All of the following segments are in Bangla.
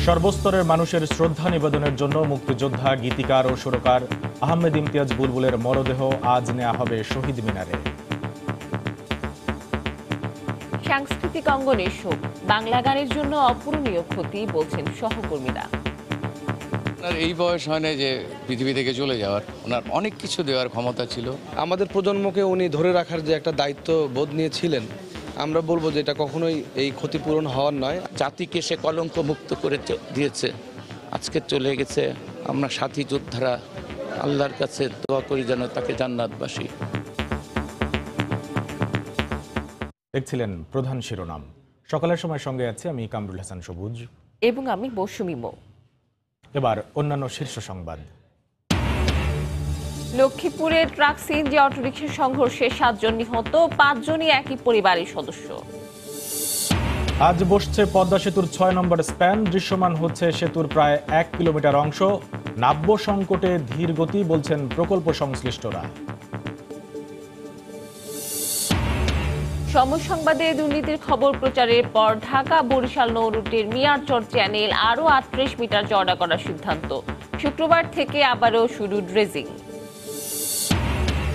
সর্বস্তরের মানুষের শ্রদ্ধা নিবেদনের জন্য মুক্তিযোদ্ধা, গীতিকার ও সুরকার আহমেদ ইমতিয়াজ বুলবুলের মরদেহ আজ নেওয়া হবে শহীদ মিনারে। সাংস্কৃতিক অঙ্গনের শোক, বাংলা গানের জন্য অপূরণীয় ক্ষতি বলছেন সহকর্মীরা। এই বয়স হয় না যে পৃথিবী থেকে চলে যাওয়ার, ওনার অনেক কিছু দেওয়ার ক্ষমতা ছিল। আমাদের প্রজন্মকে উনি ধরে রাখার যে একটা দায়িত্ব বোধ নিয়েছিলেন, আমরা বলবো যে এটা কখনোই এই ক্ষতিপূরণ হওয়ার নয়। জাতিকে সে কলঙ্ক মুক্ত করে দিয়েছে, আজকে চলে গেছে। আমরা সাথী যোদ্ধারা আল্লাহর কাছে দোয়া করি যেন তাকে জান্নাতবাসী। দেখছিলেন প্রধান শিরোনাম। সকালের সময় সঙ্গে আছে আমি কামরুল হাসান সবুজ এবং আমি মৌসুমী মৌ। এবার অন্যান্য শীর্ষ সংবাদ। লক্ষ্মীপুরে ট্রাক সিএনজি অটোরিকশার সংঘর্ষে 7 জন নিহত, 5 জনই একই পরিবারের সদস্য। আজ বসছে পদ্মা সেতুর 6 নম্বর স্প্যান, দৃশ্যমান হচ্ছে সেতুর প্রায় 1 কিলোমিটার অংশ। নাব্য সংকটে ধীর গতি বলছেন প্রকল্প সংশ্লিষ্টরা। সময় সংবাদে দুর্নীতির খবর প্রচারের পর ঢাকা বরিশাল নৌ রুটের মিয়ারচর চ্যানেল আরও 38 মিটার চওড়া করার সিদ্ধান্ত। শুক্রবার থেকে আবারও শুরু ড্রেজিং।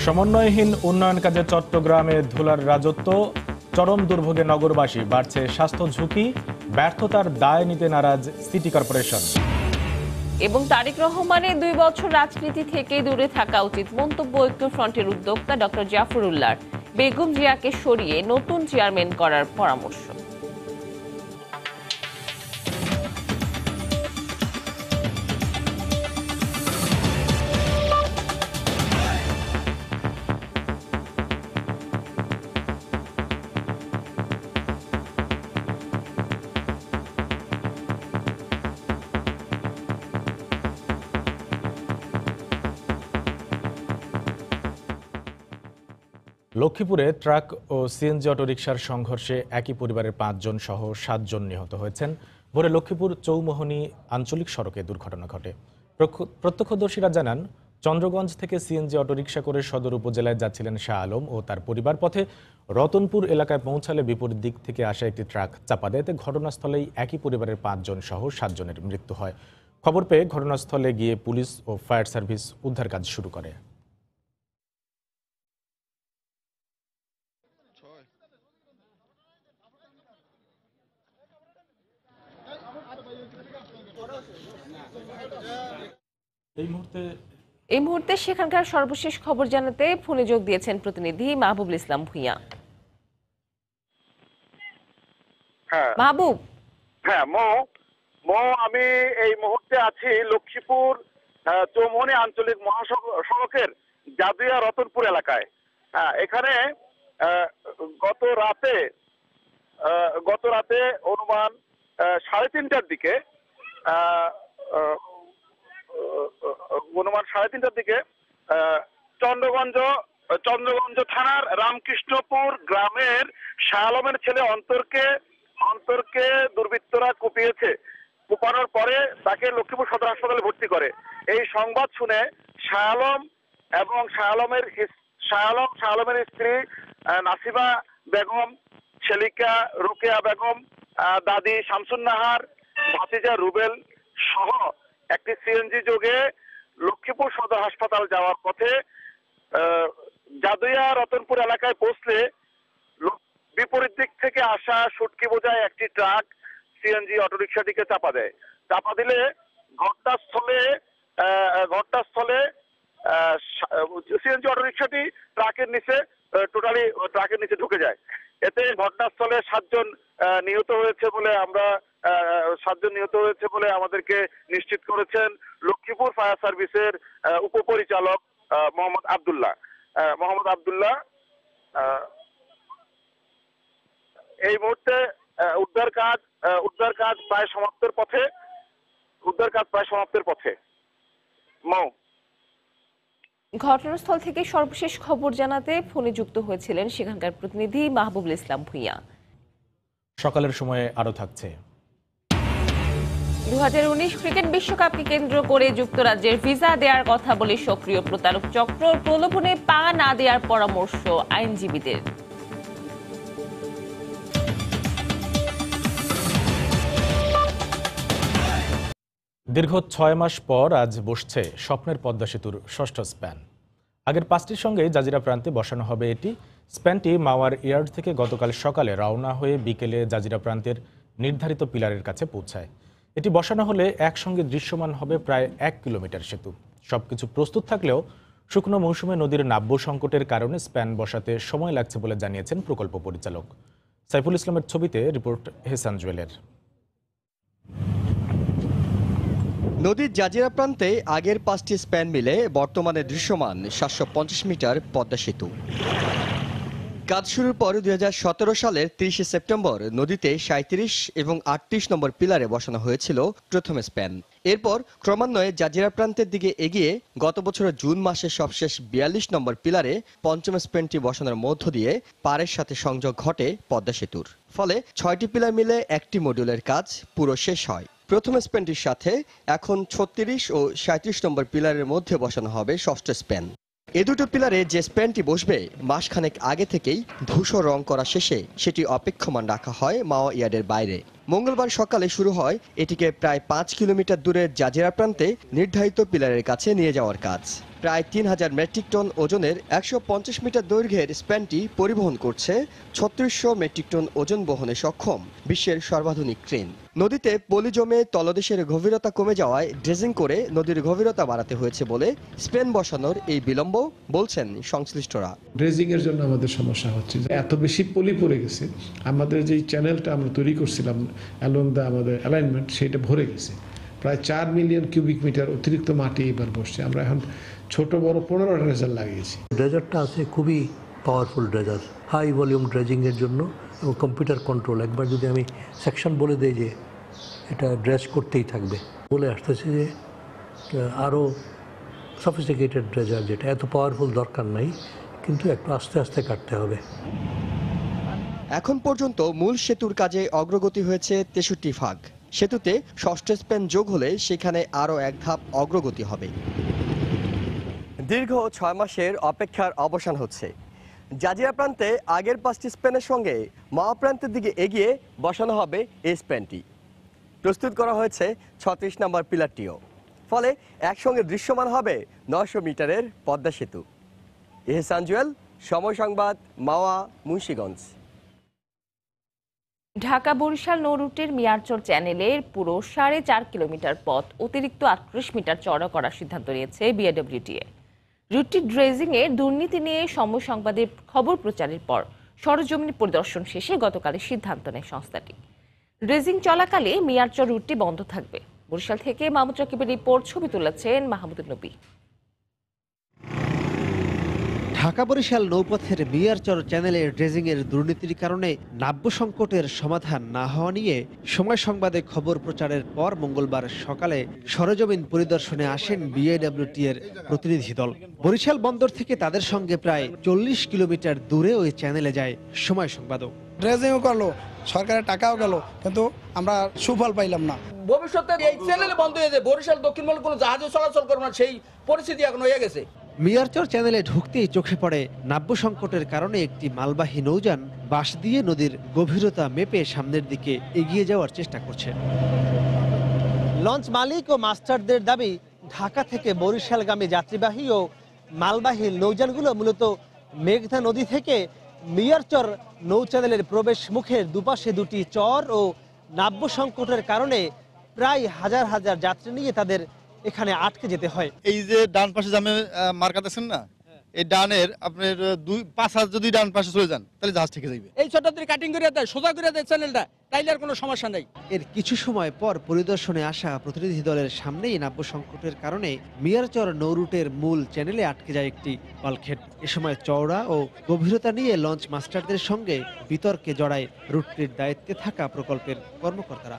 সমন্বয়হীন উন্নয়ন কাজে চট্টগ্রামে ধুলার রাজত্ব, চরম দুর্ভোগে নগরবাসী, বাড়ছে স্বাস্থ্য ঝুঁকি, ব্যর্থতার দায় নিতে নারাজ সিটি কর্পোরেশন। এবং তারেক রহমানের 2 বছর রাজনীতি থেকে দূরে থাকা উচিত মন্তব্য ঐক্যফ্রন্টের উদ্যোক্তা ডক্টর জাফরুল্লাহর। বেগম জিয়াকে সরিয়ে নতুন চেয়ারম্যান করার পরামর্শ। লক্ষ্মীপুরে ট্রাক ও সিএনজি অটোরিকশার সংঘর্ষে একই পরিবারের 5 জন সহ 7 জন নিহত হয়েছেন। ভোরে লক্ষ্মীপুর চৌমোহনী আঞ্চলিক সড়কে দুর্ঘটনা ঘটে। প্রত্যক্ষদর্শীরা জানান, চন্দ্রগঞ্জ থেকে সিএনজি অটোরিকশা করে সদর উপজেলায় যাচ্ছিলেন শাহ আলম ও তার পরিবার। পথে রতনপুর এলাকায় পৌঁছালে বিপরীত দিক থেকে আসা একটি ট্রাক চাপা দেয়। এতে ঘটনাস্থলেই একই পরিবারের 5 জন সহ 7 জনের মৃত্যু হয়। খবর পেয়ে ঘটনাস্থলে গিয়ে পুলিশ ও ফায়ার সার্ভিস উদ্ধার কাজ শুরু করে। এই মুহূর্তে সেখানকার সর্বশেষ খবর জানাতে ফোনে যোগ দিয়েছেন প্রতিনিধি মাহবুবুল ইসলাম ভূঁইয়া। মাহবুব। হ্যাঁ মো আমি এই মুহূর্তে আছি লক্ষ্মীপুর চৌমোহনী আঞ্চলিক মহাসড়কের জাদুয়া রতনপুর এলাকায়। এখানে গত রাতে অনুমান 3:30টার দিকে চন্দ্রগঞ্জ থানার রামকৃষ্ণপুর গ্রামের শাহ আলমের ছেলে অন্তরকে দুর্বৃত্তরা কুপানোর পরে তাকে লক্ষ্মীপুর সদর হাসপাতালে ভর্তি করে। এই সংবাদ শুনে শাহ আলম এবং শাহ আলমের স্ত্রী নাসিবা বেগম, ছেলিকা রুকেয়া বেগম, দাদি শামসুন নাহার, ভাতিজা রুবেল সহ একটি সিএনজি যোগে লক্ষ্মীপুর সদর হাসপাতাল যাওয়ার পথে জাদুয়া রতনপুর এলাকায় পৌঁছলে বিপরীত দিক থেকে আসা শুটকি বোঝায় একটি ট্রাক সিএনজি অটোরিকশাটিকে চাপা দেয়। চাপা দিলে ঘটনাস্থলে সিএনজি অটোরিকশাটি ট্রাকের নিচে ঢুকে যায়। এতে ঘটনাস্থলে 7 জন নিহত হয়েছে বলে আমাদেরকে নিশ্চিত করেছেন লক্ষ্মীপুর ফায়ার সার্ভিসের উপপরিচালক মোহাম্মদ আব্দুল্লাহ। এই মুহূর্তে উদ্ধার কাজ প্রায় সমাপ্তের পথে। ঘটনাস্থল থেকে সর্বশেষ খবর জানাতে ফোনে যুক্ত হয়েছিলেন সেখানকার প্রতিনিধি মাহবুবুল ইসলাম ভূঁইয়া। সকালের সময়ে আরো থাকছে। 2019 ক্রিকেট বিশ্বকাপকে কেন্দ্র করে যুক্তরাজ্যের ভিসা দেওয়ার কথা বলে সক্রিয় প্রতারক চক্র, প্রলোভনে পা না দেওয়ার পরামর্শ আইনজীবীদের। দীর্ঘ ৬ মাস পর আজ বসছে স্বপ্নের পদ্মা সেতুর ষষ্ঠ স্প্যান। আগের ৫টির সঙ্গে জাজিরা প্রান্তে বসানো হবে এটি। স্প্যানটি মাওয়ার ইয়ার্ড থেকে গতকাল সকালে রওনা হয়ে বিকেলে জাজিরা প্রান্তের নির্ধারিত পিলারের কাছে পৌঁছায়। এটি বসানো হলে একসঙ্গে দৃশ্যমান হবে প্রায় ১ কিলোমিটার সেতু। সবকিছু প্রস্তুত থাকলেও শুকনো মৌসুমে নদীর নাব্য সংকটের কারণে স্প্যান বসাতে সময় লাগছে বলে জানিয়েছেন প্রকল্প পরিচালক। সাইফুল ইসলামের ছবিতে রিপোর্ট হেসান জুয়েলের। নদীর জাজিরা প্রান্তে আগের 5টি স্প্যান মিলে বর্তমানে দৃশ্যমান 750 মিটার পদ্মা সেতু। কাজ শুরুর পর 2017 সালের 30 সেপ্টেম্বর নদীতে 37 এবং 38 নম্বর পিলারে বসানো হয়েছিল প্রথম স্প্যান। এরপর ক্রমান্বয়ে জাজিরা প্রান্তের দিকে এগিয়ে গত বছরের জুন মাসে সবশেষ 42 নম্বর পিলারে পঞ্চম স্প্যানটি বসানোর মধ্য দিয়ে পাড়ের সাথে সংযোগ ঘটে পদ্মা সেতুর। ফলে 6টি পিলার মিলে একটি মডিউলের কাজ পুরো শেষ হয়। প্রথম স্প্যানটির সাথে এখন 36 ও 37 নম্বর পিলারের মধ্যে বসানো হবে ষষ্ঠ স্প্যান। এ দুটো পিলারে যে স্প্যানটি বসবে মাসখানেক আগে থেকেই ধূসর রং করা শেষে সেটি অপেক্ষমান রাখা হয় মাওয়া ইয়ার্ডের বাইরে। মঙ্গলবার সকালে শুরু হয় এটিকে প্রায় 5 কিলোমিটার দূরের জাজিরা প্রান্তে নির্ধারিত পিলারের কাছে নিয়ে যাওয়ার কাজ। প্রায় 3000 মেট্রিক টন ওজনের 150 মিটার দৈর্ঘ্যের স্প্যানটি পরিবহন করছে 3600 মেট্রিক টন ওজন বহনে সক্ষম বিশ্বের সর্বাধুনিক ক্রেন। নদীতে পলি জমে তলদেশের গভীরতা কমে যাওয়ায় ড্রেজিং করে নদীর গভীরতা বাড়াতে হয়েছে বলে স্প্যান বসানোর এই বিলম্ব বলছেন সংশ্লিষ্টরা। ড্রেজিং এর জন্য আমাদের সমস্যা হচ্ছে, এত বেশি পলি পড়ে গেছে, আমাদের যে চ্যানেলটা আমরা তৈরি করছিলাম অ্যালং দা আমাদের অ্যালাইনমেন্ট সেটা ভরে গেছে। প্রায় 4 মিলিয়ন কিউবিক মিটার অতিরিক্ত মাটি এবার বসছে। আমরা এখন ছোট বড় 15টা ড্রেজার লাগিয়েছি। ড্রেজারটা আছে খুবই পাওয়ারফুল ড্রেজার, হাই ভলিউম ড্রেজিংয়ের জন্য এবং কম্পিউটার কন্ট্রোল। একবার যদি আমি সেকশন বলে দিই যে এটা ড্রেজ করতেই থাকবে, বলে আসতেছে যে আরও সফিস্টিকেটেড ড্রেজার, যেটা এত পাওয়ারফুল দরকার নাই, কিন্তু একটু আস্তে আস্তে কাটতে হবে। এখন পর্যন্ত মূল সেতুর কাজে অগ্রগতি হয়েছে 63 ভাগ। সেতুতে ষষ্ঠ স্প্যান যোগ হলে সেখানে আরও এক ধাপ অগ্রগতি হবে। দীর্ঘ 6 মাসের অপেক্ষার অবসান হচ্ছে। জাজিরা প্রান্তে আগের 5টি স্প্যানের সঙ্গে মাওয়া প্রান্তের দিকে এগিয়ে বসানো হবে এই স্প্যানটি। প্রস্তুত করা হয়েছে 36 নম্বর পিলারটিও। ফলে একসঙ্গে দৃশ্যমান হবে 900 মিটারের পদ্মা সেতু। এহসান জুয়েল, সময় সংবাদ, মাওয়া, মুন্সিগঞ্জ। ঢাকা বরিশাল নৌ রুটের মিয়ারচর চ্যানেলের পুরো 4.5 কিলোমিটার পথ অতিরিক্ত 38 মিটার চওড়া করার সিদ্ধান্ত নিয়েছে বিআরডব্লিউটিএ। রুটটি ড্রেজিং এর দুর্নীতি নিয়ে সময় সংবাদের খবর প্রচারের পর সরজমিন পরিদর্শন শেষে গতকাল সিদ্ধান্ত নেয় সংস্থাটি। ড্রেজিং চলাকালে মিয়ারচর রুটটি বন্ধ থাকবে। বরিশাল থেকে মাহমুদ রাকিবের রিপোর্ট, ছবি তুলেছেন মাহমুদুল নবী। ঢাকা বরিশাল নৌপথের মিয়ারচর চ্যানেলের ড্রেজিংয়ের দুর্নীতির কারণে নাব্য সংকটের সমাধান না হওয়া নিয়ে সময় সংবাদে খবর প্রচারের পর মঙ্গলবার সকালে সরেজমিন পরিদর্শনে আসেন বিআইডব্লিউটি এর প্রতিনিধি দল। বরিশাল বন্দর থেকে তাদের সঙ্গে প্রায় 40 কিলোমিটার দূরে ওই চ্যানেলে যায় সময় সংবাদও। ড্রেজিংও করলো, সরকারের টাকাও গেল, কিন্তু আমরা সুফল পাইলাম না। ভবিষ্যতে এই চ্যানেলে বন্ধ হয়ে যায়, বরিশাল দক্ষিণ মল কোনো জাহাজে চলাচল করবে না, সেই পরিস্থিতি এখন হয়ে গেছে। মিয়ারচর চ্যানেলে ঢুকতেই চোখে পড়ে নাব্য সংকটের কারণে একটি মালবাহী নৌযান বাঁশ দিয়ে নদীর গভীরতা মেপে সামনের দিকে এগিয়ে যাওয়ার চেষ্টা করছে। লঞ্চ মালিক ও মাস্টারদের দাবি, ঢাকা থেকে বরিশালগামী যাত্রীবাহী ও মালবাহী নৌযানগুলো মূলত মেঘনা নদী থেকে মিয়ারচর নৌ চ্যানেলের প্রবেশ মুখের দুপাশে দুটি চর ও নাব্য সংকটের কারণে প্রায় হাজার হাজার যাত্রী নিয়ে তাদের এখানে আটকে যেতে হয়। এই যে ডান পাশে জামে মার্কা দেখছেন না, এই ডানের আপনার 2-5 হাত যদি ডান পাশে চলে যান তাহলে জাহাজ থেকে যাবে। এই ছোট কাটিং করে দেয়, সোজা করে দেয় চ্যানেলটা, তাইলে আর কোনো সমস্যা নেই। এর কিছু সময় পর পরিদর্শনে আসা প্রতিনিধি দলের সামনেই নাব্য সংকটের কারণে মিয়ারচর নৌরুটের মূল চ্যানেলে আটকে যায় একটি বাল্কহেড। এ সময় চওড়া ও গভীরতা নিয়ে লঞ্চ মাস্টারদের সঙ্গে বিতর্কে জড়ায় রুটটির দায়িত্বে থাকা প্রকল্পের কর্মকর্তারা।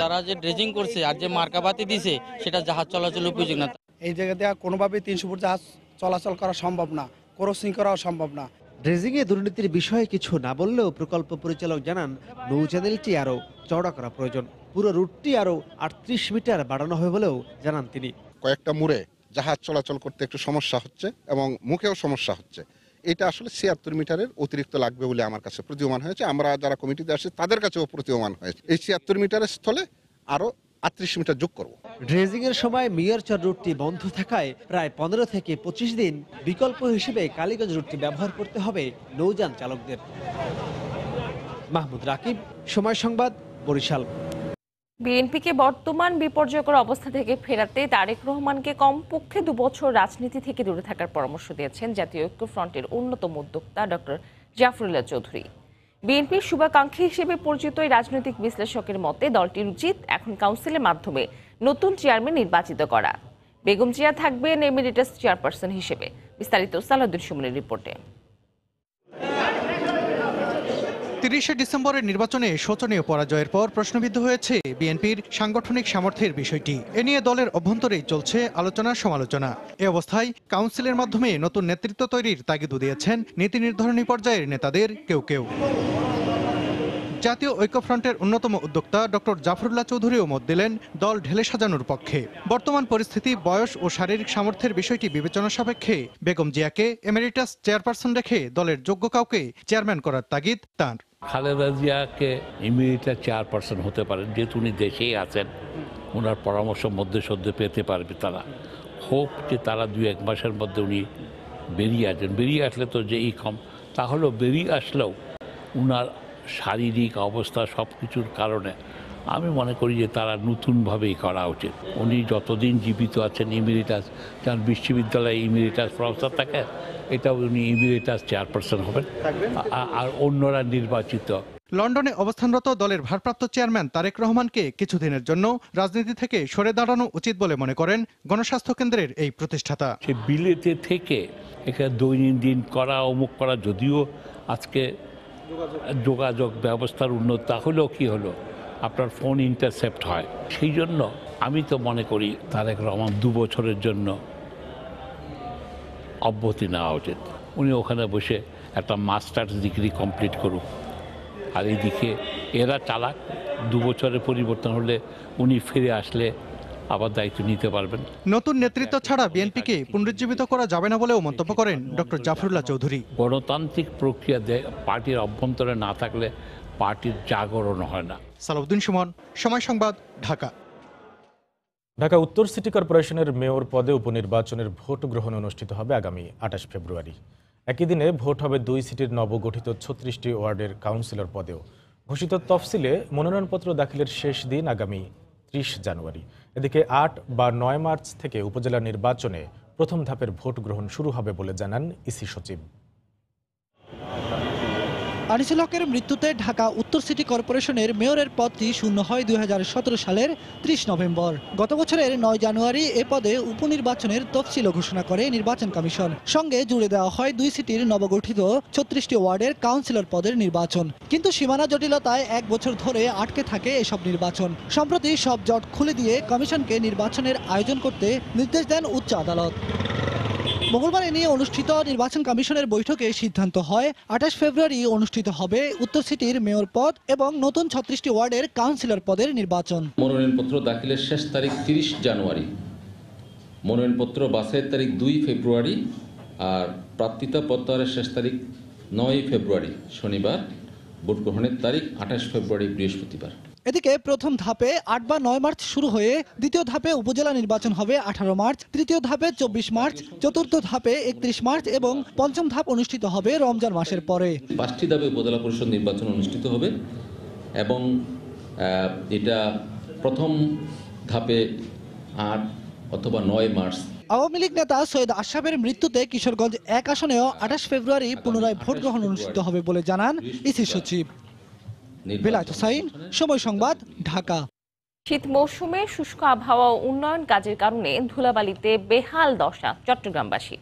তারা যে ড্রেজিং করছে আর যে মার্কাবাতি দিছে সেটা জাহাজ চলাচল উপযোগী না। এই জায়গাতে কোনোভাবেই 300 ফুট জাহাজ চলাচল করা সম্ভব না, ক্রসিং করাও সম্ভব না। ড্রেজিংয়ে দুর্নীতির বিষয়ে কিছু না বললেও প্রকল্প পরিচালক জানান নৌ চ্যানেলটি আরও চওড়া করা প্রয়োজন। পুরো রুটটি আরও 38 মিটার বাড়ানো হবে বলেও জানান তিনি। কয়েকটা মুড়ে জাহাজ চলাচল করতে একটু সমস্যা হচ্ছে এবং মুখেও সমস্যা হচ্ছে। এটা আসলে 76 মিটারের অতিরিক্ত লাগবে বলে আমার কাছে প্রতীয়মান হয়েছে। আমরা যারা কমিটিতে আসি তাদের কাছেও প্রতীয়মান হয়েছে। এই 76 মিটারের স্থলে আরও 38 মিটার যোগ করব। ড্রেজিং এর সময় মিয়ারচর রুটটি বন্ধ থাকায় প্রায় 15 থেকে 25 দিন বিকল্প হিসেবে কালীগঞ্জ রুটটি ব্যবহার করতে হবে নৌযান চালকদের। মাহমুদ রাকিব, সময় সংবাদ, বরিশাল। বিএনপিকে বর্তমান বিপর্যয়কর অবস্থা থেকে ফেরাতে তারেক রহমানকে কমপক্ষে 2 বছর রাজনীতি থেকে দূরে থাকার পরামর্শ দিয়েছেন জাতীয় ঐক্যফ্রন্টের অন্যতম উদ্যোক্তা ডক্টর জাফরুল্লাহ চৌধুরী। বিএনপির শুভাকাঙ্ক্ষী হিসেবে পরিচিত এই রাজনৈতিক বিশ্লেষকের মতে দলটির উচিত এখন কাউন্সিলের মাধ্যমে নতুন চেয়ারম্যান নির্বাচিত করা। বেগম জিয়া থাকবেন এমিরেটাস চেয়ারপারসন হিসেবে। বিস্তারিত সালাউদ্দিন সুমনের রিপোর্টে। 30 ডিসেম্বরের নির্বাচনে শোচনীয় পরাজয়ের পর প্রশ্নবিদ্ধ হয়েছে বিএনপির সাংগঠনিক সামর্থ্যের বিষয়টি। এ নিয়ে দলের অভ্যন্তরেই চলছে আলোচনা সমালোচনা। এ অবস্থায় কাউন্সিলের মাধ্যমে নতুন নেতৃত্ব তৈরির তাগিদও দিয়েছেন নীতি নির্ধারণী পর্যায়ের নেতাদের কেউ কেউ। জাতীয় ঐক্যফ্রন্টের অন্যতম উদ্যোক্তা ডক্টর জাফরুল্লাহ চৌধুরীও মত দিলেন দল ঢেলে সাজানোর পক্ষে। বর্তমান পরিস্থিতি, বয়স ও শারীরিক সামর্থ্যের বিষয়টি বিবেচনা সাপেক্ষে বেগম জিয়াকে এমেরিটাস চেয়ারপারসন রেখে দলের যোগ্য কাউকে চেয়ারম্যান করার তাগিদ তাঁর। খালেদা জিয়াকে এমিরেটাস চেয়ারপারসন হতে পারেন, যেহেতু উনি দেশেই আছেন, ওনার পরামর্শ মধ্যে সদ্য পেতে পারবে তারা। হোপ যে তারা 2-1 মাসের মধ্যে উনি বেরিয়ে আসবেন। বেরিয়ে আসলে তো যে তাহলেও বেরিয়ে আসলেও উনার শারীরিক অবস্থা সব কিছুর কারণে আমি মনে করি যে তারা নতুনভাবেই করা উচিত। উনি যতদিন জীবিত আছেন এমিরেটাস, যার বিশ্ববিদ্যালয়ে এমিরেটাস প্রফেসর থাকে, এটা উনি এমিরেটাস চেয়ারপারসন হবেন আর অন্যরা নির্বাচিত। লন্ডনে অবস্থানরত দলের ভারপ্রাপ্ত চেয়ারম্যান তারেক রহমানকে কিছুদিনের জন্য রাজনীতি থেকে সরে দাঁড়ানো উচিত বলে মনে করেন গণস্বাস্থ্য কেন্দ্রের এই প্রতিষ্ঠাতা। সে বিলেতে থেকে এখানে দৈনন্দিন করা, অমুক করা, যদিও আজকে যোগাযোগ ব্যবস্থার উন্নত, তাহলেও কি হলো, আপনার ফোন ইন্টারসেপ্ট হয়। সেই জন্য আমি তো মনে করি তারেক রহমান 2 বছরের জন্য অব্যাহতি নেওয়া উচিত। উনি ওখানে বসে একটা মাস্টার্স ডিগ্রি কমপ্লিট করুক, আর এইদিকে এরা চালাক। 2 বছরের পরিবর্তন হলে উনি ফিরে আসলে আবার দায়িত্ব নিতে পারবেন। নতুন নেতৃত্ব ছাড়া বিএনপিকে পুনরুজ্জীবিত করা যাবে না বলেও মন্তব্য করেন ডক্টর জাফরুল্লাহ চৌধুরী। গণতান্ত্রিক প্রক্রিয়া পার্টির অভ্যন্তরে না থাকলে পার্টির জাগরণ হয় না। সালাউদ্দিন সুমন, সময় সংবাদ, ঢাকা। ঢাকা উত্তর সিটি কর্পোরেশনের মেয়র পদে উপনির্বাচনের ভোট গ্রহণ অনুষ্ঠিত হবে আগামী 28 ফেব্রুয়ারি। একই দিনে ভোট হবে 2 সিটির নবগঠিত 36টি ওয়ার্ডের কাউন্সিলর পদেও। ঘোষিত তফসিলে মনোনয়নপত্র দাখিলের শেষ দিন আগামী 30 জানুয়ারি। এদিকে 8 বা 9 মার্চ থেকে উপজেলা নির্বাচনে প্রথম ধাপের ভোট গ্রহণ শুরু হবে বলে জানান ইসি সচিব। আনিসুল হকের মৃত্যুতে ঢাকা উত্তর সিটি কর্পোরেশনের মেয়রের পদটি শূন্য হয় 2017 সালের 30 নভেম্বর। গত বছরের 9 জানুয়ারি এ পদে উপনির্বাচনের তফসিল ঘোষণা করে নির্বাচন কমিশন। সঙ্গে জুড়ে দেওয়া হয় 2 সিটির নবগঠিত 36টি ওয়ার্ডের কাউন্সিলর পদের নির্বাচন। কিন্তু সীমানা জটিলতায় 1 বছর ধরে আটকে থাকে এসব নির্বাচন। সম্প্রতি সব জট খুলে দিয়ে কমিশনকে নির্বাচনের আয়োজন করতে নির্দেশ দেন উচ্চ আদালত। মঙ্গলবার এ নিয়ে অনুষ্ঠিত নির্বাচন কমিশনের বৈঠকে সিদ্ধান্ত হয় 28 ফেব্রুয়ারি অনুষ্ঠিত হবে উত্তর সিটির মেয়র পদ এবং নতুন 36টি ওয়ার্ডের কাউন্সিলর পদের নির্বাচন। মনোনয়নপত্র দাখিলের শেষ তারিখ 30 জানুয়ারি, মনোনয়নপত্র বাছাইয়ের তারিখ 2 ফেব্রুয়ারি, আর প্রাপ্তিতা প্রত্যাহারের শেষ তারিখ 9 ফেব্রুয়ারি শনিবার, ভোট গ্রহণের তারিখ 28 ফেব্রুয়ারি বৃহস্পতিবার। এদিকে প্রথম ধাপে 8 বা 9 মার্চ শুরু হয়ে দ্বিতীয় ধাপে উপজেলা নির্বাচন হবে 18 মার্চ, তৃতীয় ধাপে 24 মার্চ, চতুর্থ ধাপে 31 মার্চ এবং পঞ্চম ধাপ অনুষ্ঠিত হবে রমজান মাসের পরে। 5টি ধাপে উপজেলা পরিষদ নির্বাচন অনুষ্ঠিত হবে এবং এটা প্রথম ধাপে 8 অথবা 9 মার্চ। আওয়ামী লীগ নেতা সৈয়দ আশরাফের মৃত্যুতে কিশোরগঞ্জ 1 আসনেও 28 ফেব্রুয়ারি পুনরায় ভোট গ্রহণ অনুষ্ঠিত হবে বলে জানান ইসি সচিব। বিলাত হোসাইন, সময় সংবাদ, ঢাকা। শীত মৌসুমে শুষ্ক আবহাওয়া ও উন্নয়ন কাজের কারণে ধুলাবালিতে বেহাল দশা চট্টগ্রামবাসী।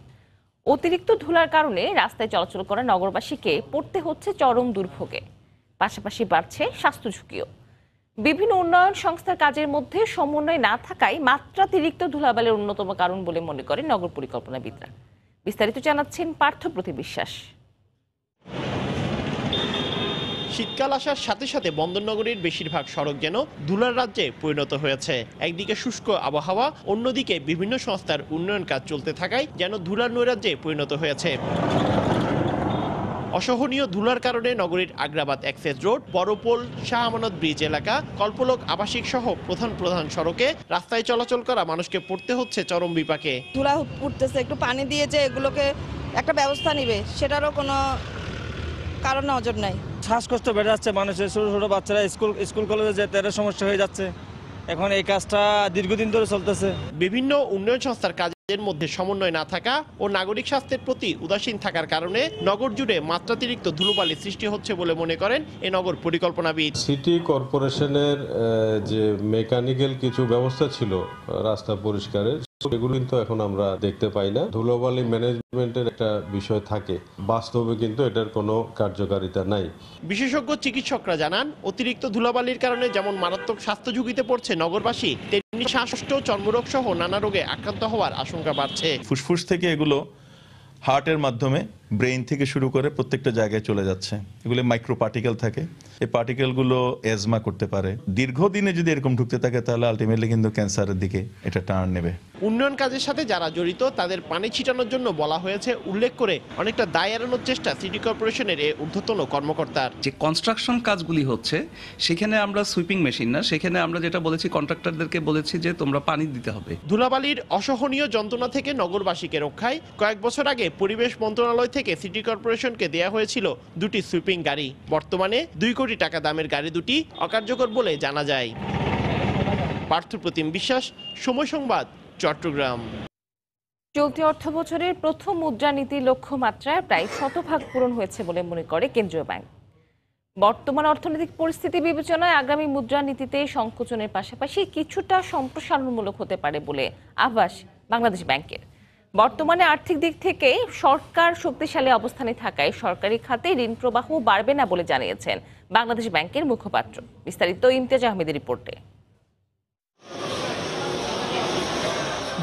অতিরিক্ত ধুলার কারণে রাস্তায় চলাচল করা নগরবাসীকে পড়তে হচ্ছে চরম দুর্ভোগে। পাশাপাশি বাড়ছে স্বাস্থ্য ঝুঁকিও। বিভিন্ন উন্নয়ন সংস্থার কাজের মধ্যে সমন্বয় না থাকায় মাত্রাতিরিক্ত ধুলাবালির অন্যতম কারণ বলে মনে করেন নগর পরিকল্পনাবিদরা। বিস্তারিত জানাচ্ছেন পার্থ প্রতিবিশ্বাস। শীতকাল আসার সাথে সাথে বন্দরনগরীর বেশিরভাগ সড়ক যেন ধুলার রাজ্যে পরিণত হয়েছে। একদিকে শুষ্ক আবহাওয়া, অন্যদিকে বিভিন্ন সংস্থার উন্নয়ন কাজ চলতে থাকায় যেন ধুলার নৈরাজ্যে পরিণত হয়েছে। অসহনীয় ধুলার কারণে নগরীর Agrabad access road, Barapol, Shah Amanat bridge এলাকা, কল্পলোক আবাসিক সহ প্রধান সড়কে রাস্তায় চলাচল করা মানুষকে পড়তে হচ্ছে চরম বিপাকে। ধুলা উঠতেছে, একটু পানি দিয়ে যে এগুলোকে একটা ব্যবস্থা নিবে সেটারও কোনো কারণ নজর নাই। শ্বাসকষ্ট বেড়ে যাচ্ছে মানুষের, ছোট ছোট বাচ্চারা স্কুল কলেজে যেতে এর সমস্যা হয়ে যাচ্ছে। এখন এই কাজটা দীর্ঘদিন ধরে চলতেছে। বিভিন্ন উন্নয়ন সংস্থার কাজের মধ্যে সমন্বয় না থাকা ও নাগরিক স্বাস্থ্যের প্রতি উদাসীন থাকার কারণে নগর জুড়ে মাত্রাতিরিক্ত ধুলোবালি সৃষ্টি হচ্ছে বলে মনে করেন এ নগর পরিকল্পনাবিদ। সিটি কর্পোরেশনের যে মেকানিক্যাল কিছু ব্যবস্থা ছিল রাস্তা পরিষ্কারের, এগুলো কিন্তু এখন আমরা দেখতে পাই না। ধুলোবালি ম্যানেজমেন্টের একটা বিষয় থাকে, বাস্তবে কিন্তু এটার কোনো কার্যকারিতা নাই। বিশেষজ্ঞ চিকিৎসকরা জানান, অতিরিক্ত ধুলাবালির কারণে যেমন মারাত্মক স্বাস্থ্য ঝুঁকিতে পড়ছে নগরবাসী, তেমনি শ্বাসকষ্ট, চর্মরোগ সহ নানা রোগে আক্রান্ত হওয়ার আশঙ্কা বাড়ছে। ফুসফুস থেকে এগুলো হার্টের মাধ্যমে ব্রেইন থেকে শুরু করে প্রত্যেকটা জায়গায় চলে যাচ্ছে। এগুলো মাইক্রো পার্টিকেল থাকে, এই পার্টিকেলগুলো অ্যাজমা করতে পারে। দীর্ঘদিনে যদি এরকম ঢুকতে থাকে তাহলে আলটিমেটলি কিন্তু ক্যান্সারের দিকে এটা টার্ন নেবে। উন্নয়ন কাজের সাথে যারা জড়িত তাদের পানি ছিটানোর জন্য বলা হয়েছে উল্লেখ করে অনেকটা দায় এড়ানোর চেষ্টা সিটি কর্পোরেশনের এই ঊর্ধ্বতন কর্মকর্তার। যে কনস্ট্রাকশন কাজগুলি হচ্ছে সেখানে আমরা সুইপিং মেশিন না, সেখানে আমরা যেটা বলেছি কন্ট্রাক্টরদেরকে বলেছি যে তোমরা পানি দিতে হবে। ধুলাবালির অসহনীয় যন্ত্রণা থেকে নগরবাসীকে রক্ষায় কয়েক বছর আগে পরিবেশ মন্ত্রণালয় থেকে সিটি কর্পোরেশনকে দেয়া হয়েছিল 2টি সুইপিং গাড়ি। বর্তমানে 2 কোটি টাকা দামের গাড়ি দুটি অকার্যকর বলে জানা যায়। পার্থপ্রতিম বিশ্বাস, সময় সংবাদ, চট্টগ্রাম। চলতি অর্থবছরের প্রথম মুদ্রানীতি লক্ষ্যমাত্রায় প্রায় 100% পূরণ হয়েছে বলে মনে করে কেন্দ্রীয় ব্যাংক। বর্তমান অর্থনৈতিক পরিস্থিতি বিবেচনায় আগামী মুদ্রানীতিতে সংকোচনের পাশাপাশি কিছুটা সম্প্রসারণমূলক হতে পারে বলে আভাস বাংলাদেশ ব্যাংকের। বর্তমানে আর্থিক দিক থেকে সরকার শক্তিশালী অবস্থানে থাকায় সরকারি খাতে ঋণ প্রবাহ বাড়বে না বলে জানিয়েছেন বাংলাদেশ ব্যাংকের মুখপাত্র। বিস্তারিত ইমতিয়াজ আহমেদের রিপোর্টে।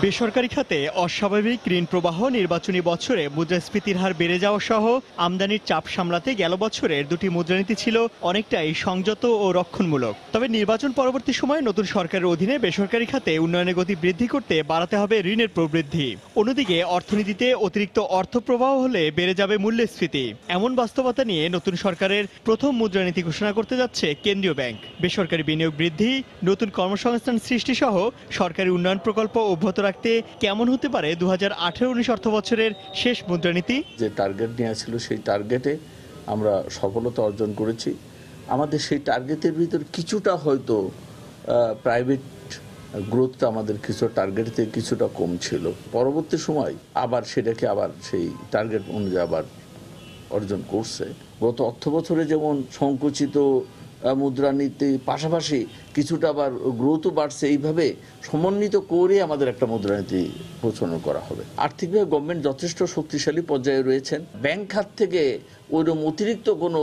বেসরকারি খাতে অস্বাভাবিক ঋণ প্রবাহ, নির্বাচনী বছরে মুদ্রাস্ফীতির হার বেড়ে যাওয়া সহ আমদানির চাপ সামলাতে গেল বছরের 2টি মুদ্রানীতি ছিল অনেকটাই সংযত ও রক্ষণমূলক। তবে নির্বাচন পরবর্তী সময়ে নতুন সরকারের অধীনে বেসরকারি খাতে উন্নয়নের গতি বৃদ্ধি করতে বাড়াতে হবে ঋণের প্রবৃদ্ধি। অন্যদিকে অর্থনীতিতে অতিরিক্ত অর্থ প্রবাহ হলে বেড়ে যাবে মূল্যস্ফীতি। এমন বাস্তবতা নিয়ে নতুন সরকারের প্রথম মুদ্রানীতি ঘোষণা করতে যাচ্ছে কেন্দ্রীয় ব্যাংক। বেসরকারি বিনিয়োগ বৃদ্ধি, নতুন কর্মসংস্থান সৃষ্টি সহ সরকারি উন্নয়ন প্রকল্প অব্যাহত রাখতে কেমন হতে পারে 2018-19 অর্থ বছরের শেষ মুদ্রানীতি? যে টার্গেট নেওয়া ছিল সেই টার্গেটে আমরা সফলতা অর্জন করেছি। আমাদের সেই টার্গেটের ভিতর কিছুটা হয়তো প্রাইভেট গ্রোথটা আমাদের কিছু টার্গেট থেকে কিছুটা কম ছিল। পরবর্তী সময় আবার সেটাকে আবার সেই টার্গেট অনুযায়ী আবার অর্জন করছে। গত অর্থ বছরে যেমন সংকুচিত মুদ্রানীতি পাশাপাশি কিছুটা আবার গ্রোথও বাড়ছে, এইভাবে সমন্বিত করে আমাদের একটা মুদ্রানীতি প্রচলন করা হবে। আর্থিকভাবে গভর্নমেন্ট যথেষ্ট শক্তিশালী পর্যায়ে রয়েছেন। ব্যাংক খাত থেকে ওইরকম অতিরিক্ত কোনো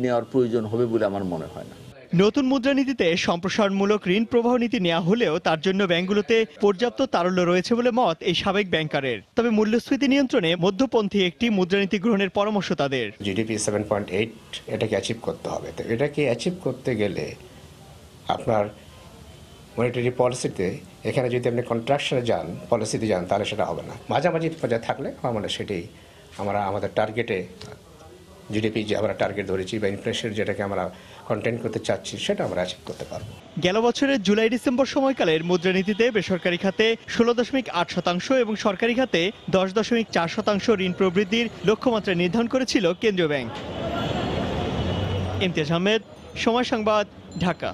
নেওয়ার প্রয়োজন হবে বলে আমার মনে হয় না। নতুন মুদ্রানীতিতে সম্প্রসারণমূলক ঋণ প্রবাহ নীতি নেওয়া হলেও তার জন্য ব্যাংকগুলোতে পর্যাপ্ত তারল্য রয়েছে বলে মত এই সাবেক ব্যাংকারের। তবে মূল্যস্ফীতি নিয়ন্ত্রণে মধ্যপন্থী একটি মুদ্রানীতি গ্রহণের পরামর্শ তাদের। জিডিপি 7.8 এটাকে অ্যাচিভ করতে হবে। তো এটাকে অ্যাচিভ করতে গেলে আপনার মনিটারি পলিসিতে এখানে যদি আপনি কন্ট্রাকশনে যান, পলিসিতে যান, তাহলে সেটা হবে না। মাঝামাঝি পর্যায়ে থাকলে আমার মনে হয় সেটাই আমরা আমাদের টার্গেটে জিডিপি যে আমরা টার্গেট ধরেছি বা ইনফ্লেশন যেটাকে আমরা কন্টেন্ট করতে চাচ্ছি সেটা আমরা অ্যাচিভ করতে পারবো। গেল বছরের জুলাই-ডিসেম্বর সময়কালের মুদ্রানীতিতে বেসরকারি খাতে 16.8% এবং সরকারি খাতে 10.4% ঋণ প্রবৃদ্ধির লক্ষ্যমাত্রা নির্ধারণ করেছিল কেন্দ্রীয় ব্যাংক। ইমতিয়াজ আহমেদ, সময় সংবাদ, ঢাকা।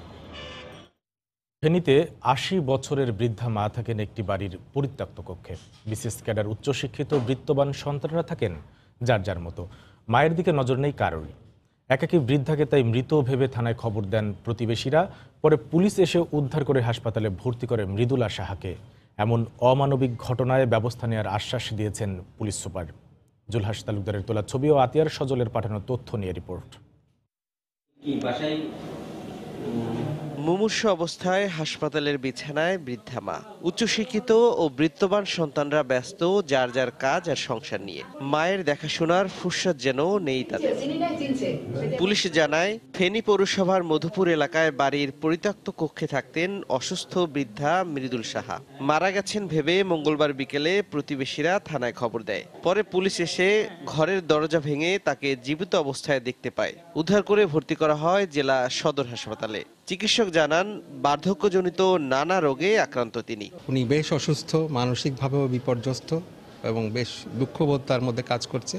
ফেনীতে 80 বছরের বৃদ্ধা মা থাকেন একটি বাড়ির পরিত্যক্ত কক্ষে। বিশেষ ক্যাডার উচ্চশিক্ষিত বৃত্তবান সন্তানরা থাকেন যার যার মতো। মায়ের দিকে নজর নেই কারোরই। একাকী বৃদ্ধাকে তাই মৃত ভেবে থানায় খবর দেন প্রতিবেশীরা। পরে পুলিশ এসে উদ্ধার করে হাসপাতালে ভর্তি করে মৃদুলা সাহাকে। এমন অমানবিক ঘটনায় ব্যবস্থা নেওয়ার আশ্বাস দিয়েছেন পুলিশ সুপার। জুলহাস তালুকদারের তোলা ছবি ও আতিয়ার সজলের পাঠানো তথ্য নিয়ে রিপোর্ট। মুমূর্ষ অবস্থায় হাসপাতালের বিছানায় বৃদ্ধা মা। উচ্চশিক্ষিত ও বৃত্তবান সন্তানরা ব্যস্ত যার যার কাজ আর সংসার নিয়ে। মায়ের দেখাশোনার ফুরসত যেন নেই তাদের। পুলিশ জানায়, ফেনী পৌরসভার মধুপুর এলাকায় বাড়ির পরিত্যক্ত কক্ষে থাকতেন অসুস্থ বৃদ্ধা মৃদুল সাহা। মারা গেছেন ভেবে মঙ্গলবার বিকেলে প্রতিবেশীরা থানায় খবর দেয়। পরে পুলিশ এসে ঘরের দরজা ভেঙে তাকে জীবিত অবস্থায় দেখতে পায়। উদ্ধার করে ভর্তি করা হয় জেলা সদর হাসপাতালে। চিকিৎসক জানান, বার্ধক্যজনিত নানা রোগে আক্রান্ত তিনি। উনি বেশ অসুস্থ, মানসিকভাবেও বিপর্যস্ত এবং বেশ দুঃখবোধ তার মধ্যে কাজ করছে।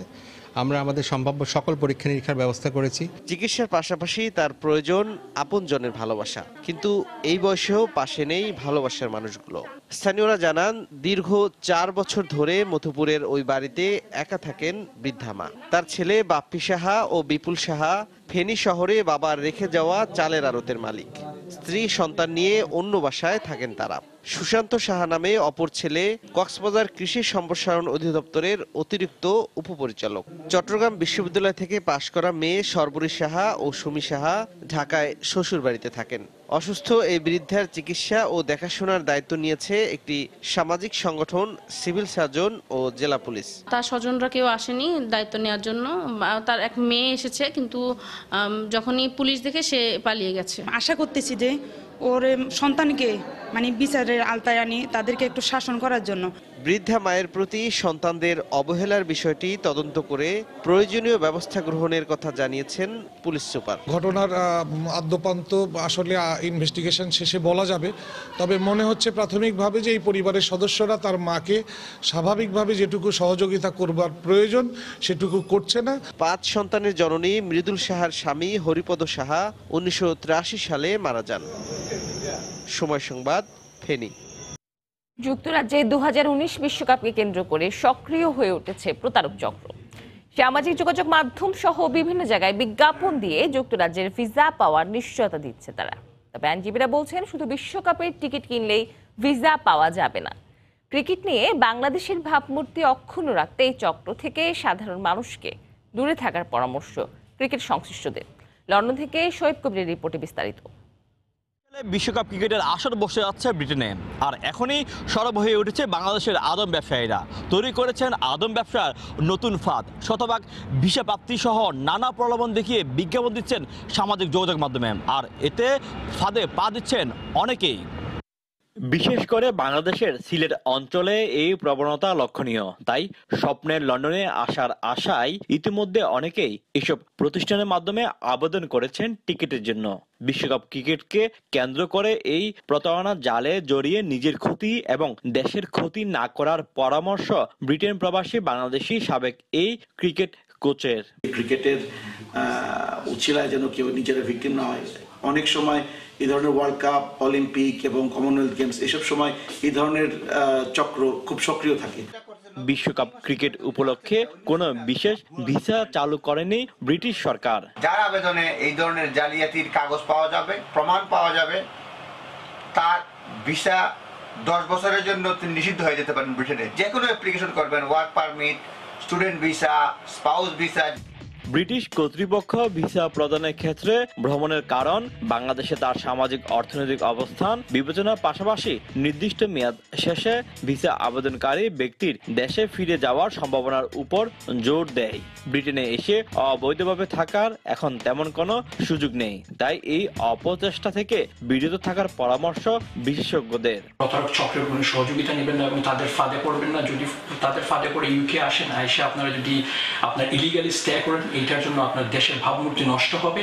আমরা আমাদের সম্ভাব্য সকল পরীক্ষা নিরীক্ষার ব্যবস্থা করেছি। চিকিৎসার পাশাপাশি তার প্রয়োজন আপনজনের ভালোবাসা, কিন্তু এই বয়সেও পাশে নেই ভালোবাসার মানুষগুলো। স্থানীয়রা জানান, দীর্ঘ 4 বছর ধরে মধুপুরের ওই বাড়িতে একা থাকেন বৃদ্ধা মা। তার ছেলে বাপ্পি সাহা ও বিপুল সাহা ফেনী শহরে বাবার রেখে যাওয়া চালের আড়তের মালিক। স্ত্রী সন্তান নিয়ে অন্য বাসায় থাকেন তারা। সুশান্ত সাহা নামে অপর ছেলে কক্সবাজার কৃষি সম্প্রসারণ অধিদপ্তরের অতিরিক্ত উপপরিচালক। চট্টগ্রাম বিশ্ববিদ্যালয় থেকে পাশ করা মেয়ে সর্বরী সাহা ও সুমি সাহা ঢাকায় শ্বশুর বাড়িতে থাকেন। অসুস্থ এই বৃদ্ধার চিকিৎসা ও দেখাশোনার দায়িত্ব নিয়েছে একটি সামাজিক সংগঠন, সিভিল সার্জন ও জেলা পুলিশ। তার স্বজনরা কেউ আসেনি দায়িত্ব নেওয়ার জন্য। তার এক মেয়ে এসেছে, কিন্তু যখনই পুলিশ দেখে সে পালিয়ে গেছে। আশা করতেছি যে ওর সন্তানকে বিচারের আওতায় আনি, তাদেরকে একটু শাসন করার জন্য। বৃদ্ধা মায়ের প্রতি সন্তানদের অবহেলার বিষয়টি তদন্ত করে প্রয়োজনীয় ব্যবস্থা গ্রহণের কথা জানিয়েছেন পুলিশ সুপার। ঘটনার আদ্যপান্ত আসলে ইনভেস্টিগেশন শেষে বলা যাবে, তবে মনে হচ্ছে প্রাথমিকভাবে যে এই পরিবারের সদস্যরা তার মাকে স্বাভাবিকভাবে যেটুকু সহযোগিতা করবার প্রয়োজন সেটুকু করছে না। 5 সন্তানের জননী মৃদুল সাহার স্বামী হরিপদ সাহা 1983 সালে মারা যান। সময় সংবাদ, ফেনী। যুক্তরাজ্যে 2019 বিশ্বকাপকে কেন্দ্র করে সক্রিয় হয়ে উঠেছে প্রতারক চক্র। সামাজিক যোগাযোগ মাধ্যম সহ বিভিন্ন জায়গায় বিজ্ঞাপন দিয়ে যুক্তরাজ্যের ভিসা পাওয়ার নিশ্চয়তা দিচ্ছে তারা। তবে আইনজীবীরা বলছেন, শুধু বিশ্বকাপের টিকিট কিনলেই ভিসা পাওয়া যাবে না। ক্রিকেট নিয়ে বাংলাদেশের ভাবমূর্তি অক্ষুণ্ণ রাখতে এই চক্র থেকে সাধারণ মানুষকে দূরে থাকার পরামর্শ ক্রিকেট সংশ্লিষ্টদের। লন্ডন থেকে শোয়েব কবিরের রিপোর্টে বিস্তারিত। বিশ্বকাপ ক্রিকেটের আসর বসে যাচ্ছে ব্রিটেনে, আর এখনই সরব হয়ে উঠেছে বাংলাদেশের আদম ব্যবসায়ীরা। তৈরি করেছেন আদম ব্যবসার নতুন ফাঁদ। শতভাগ ভিসা প্রাপ্তি সহ নানা প্রলোভন দেখিয়ে বিজ্ঞাপন দিচ্ছেন সামাজিক যোগাযোগ মাধ্যমে, আর এতে ফাঁদে পা দিচ্ছেন অনেকেই। বিশেষ করে বাংলাদেশের সিলেট অঞ্চলে এই প্রবণতা লক্ষণীয়। তাই স্বপ্নের লন্ডনে আসার আশায় ইতিমধ্যে অনেকেই এসব প্রতিষ্ঠানের মাধ্যমে আবেদন করেছেন টিকিটের জন্য। বিশ্বকাপ ক্রিকেটকে কেন্দ্র করে এই প্রতারণা জালে জড়িয়ে নিজের ক্ষতি এবং দেশের ক্ষতি না করার পরামর্শ ব্রিটেন প্রবাসী বাংলাদেশি সাবেক এই ক্রিকেট কোচের। ক্রিকেটের উছিলায় যেন কেউ নিজেরা ভিকটিম না হয়। অনেক সময় এই ধরনের ওয়ার্ল্ড কাপ, অলিম্পিক এবং কমনওয়েলথ গেমস এসব সময় এই ধরনের চক্র খুব সক্রিয় থাকে। বিশ্বকাপ ক্রিকেট উপলক্ষে কোনো বিশেষ ভিসা চালু করেনি ব্রিটিশ সরকার। যার আবেদনে এই ধরনের জালিয়াতির কাগজ পাওয়া যাবে, প্রমাণ পাওয়া যাবে, তার ভিসা 10 বছরের জন্য নিষিদ্ধ হয়ে যেতে পারেন। ব্রিটেনে যে কোনো অ্যাপ্লিকেশন করবেন, work permit, student visa, spouse visa. British কর্তৃপক্ষ ভিসা প্রদানের ক্ষেত্রে ভ্রমণের কারণ, বাংলাদেশে তার সামাজিক অর্থনৈতিক অবস্থান বিবেচনার পাশাপাশি নির্দিষ্ট মেয়াদ শেষে ভিসা আবেদনকারী ব্যক্তির দেশে ফিরে যাওয়ার সম্ভাবনার উপর জোর দেয়। ব্রিটেনে এসে অবৈধভাবে থাকার এখন তেমন কোনো সুযোগ নেই, তাই এই অপচেষ্টা থেকে বিরত থাকার পরামর্শ বিশেষজ্ঞদের। প্রতারক চক্রের কোনো সহযোগিতা নেবেন না এবং তাদের ফাঁদে পড়বেন না। যদি তাদের ফাঁদে পড়ে ইউকে আসেন, এসে আপনারা যদি আপনার ইলিগালি স্টে করেন, এইটার জন্য আপনার দেশের ভাবমূর্তি নষ্ট হবে।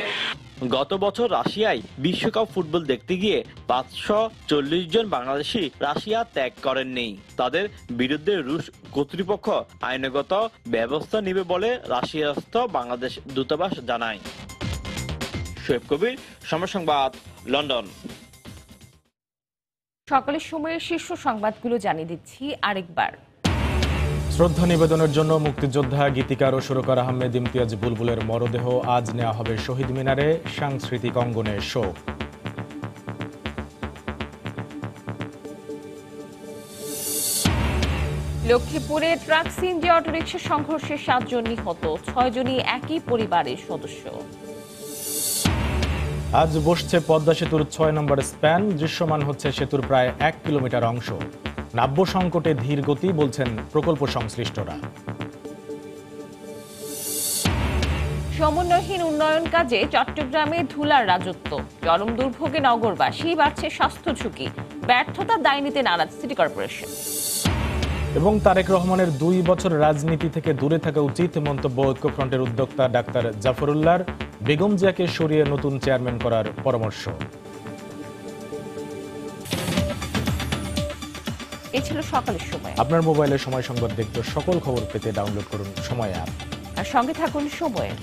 গত বছর রাশিয়ায় বিশ্বকাপ ফুটবল দেখতে গিয়ে 540 জন বাংলাদেশি রাশিয়া ত্যাগ করেননি। তাদের বিরুদ্ধে রুশ কর্তৃপক্ষ আইনগত ব্যবস্থা নেবে বলে রাশিয়াস্থ বাংলাদেশ দূতাবাস জানায়। শোয়েব কবির, সময় সংবাদ, লন্ডন। সকালের সময়ের শীর্ষ সংবাদগুলো জানিয়ে দিচ্ছি আরেকবার। শ্রদ্ধা নিবেদনের জন্য মুক্তিযোদ্ধা গীতিকার ও সুরকার আহমেদ ইমতিয়াজ বুলবুলের মরদেহ আজ নেওয়া হবে শহীদ মিনারে। সাংস্কৃতিক অঙ্গনে শোক। লক্ষ্মীপুরে ট্রাক সিএনজি অটোরিকশা সংঘর্ষে 7 জন নিহত, 6 জনই একই পরিবারের সদস্য। আজ বসছে পদ্মা সেতুর ৬ নম্বর স্প্যান। দৃশ্যমান হচ্ছে সেতুর প্রায় ১ কিলোমিটার অংশ। নাব্য সংকটে ধীর গতি বলছেন প্রকল্প সংশ্লিষ্টরা। সমন্বয়হীন উন্নয়ন কাজে চট্টগ্রামে ধুলার রাজত্ব। চরম দুর্ভোগে নগরবাসী, বাড়ছে স্বাস্থ্য ঝুঁকি। ব্যর্থতার দায় নিতে নারাজ সিটি কর্পোরেশন। এবং তারেক রহমানের ২ বছর রাজনীতি থেকে দূরে থাকা উচিত মন্তব্য ঐক্যফ্রন্টের উদ্যোক্তা ডাক্তার জাফরুল্লাহর। বেগম জিয়াকে সরিয়ে নতুন চেয়ারম্যান করার পরামর্শ। এই ছিল সকালের সময়। আপনার মোবাইলে সময় সংবাদ দেখতে সকল খবর পেতে ডাউনলোড করুন সময় অ্যাপ আর সঙ্গে থাকুন সময়ের।